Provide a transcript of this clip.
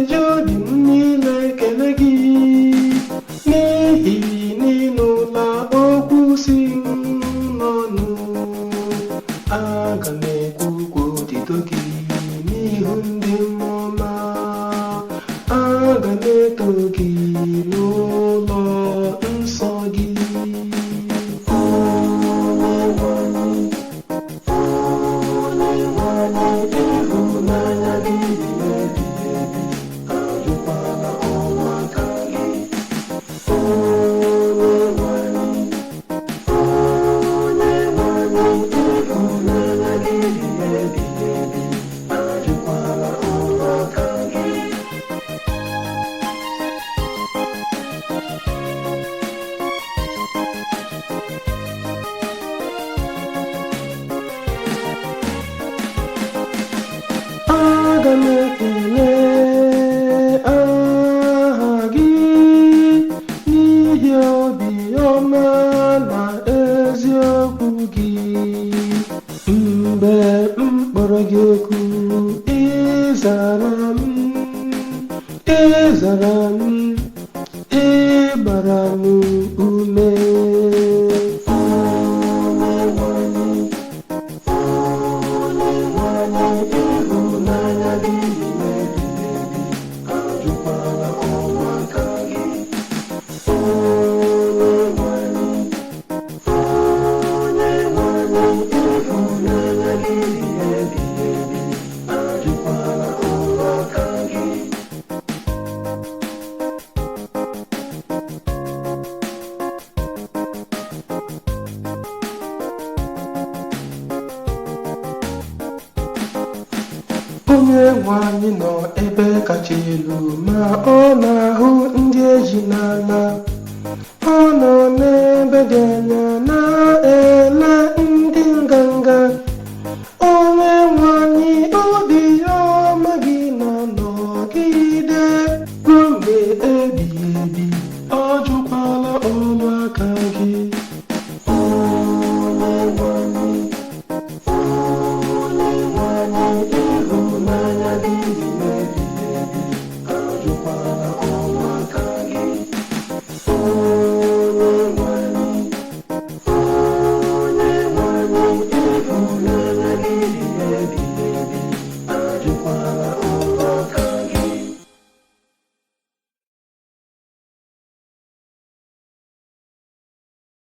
ji obi m niile ekele gị n'ihi n'ịnụla okwu si m n'ọnụ. Aga m ekwukwa otuto gị n'ihu ndị mmụọ. Aga m eto gị n'ụlọ nsọ gị. Ịhụnanya gị dị ebighị ebi, ajụkwala ọrụ aka gị. Onyenwe anyị, ịhụnanya gị dị ebighị ebi, ajụkwala ọrụ aka gị. Aga m ekele aha gị n'ihi obiọma na eziokwu gị. Mgbe m kpọrọ gị oku, ịzara m, ịgbara m ume. Ịhụnanya gị dị ebighị ebi, ajụkwala ọrụ aka gị. Onyenwe anyị, ịhụnanya gị dị ebighị ebi, ajụkwala ọrụ aka gị. Onyenwe anyị nọ ebe kacha elu, ma ọ na-ahụ ndị eji n'ala. Ọ nọ n'ebe dị anya na-ele ndị nganga. Onyenwe anyị, obiọma gị na-anọgide ruo mgbe ebighị ebi, ọ jụkwala ọrụ aka gị. Onyenwe anyị, ịhụnanya gị dị ebighị ebi, ajụkwala ọrụ aka gị. Onyenwe anyị, ịhụnanya gị dị ebighị ebi, ajụkwala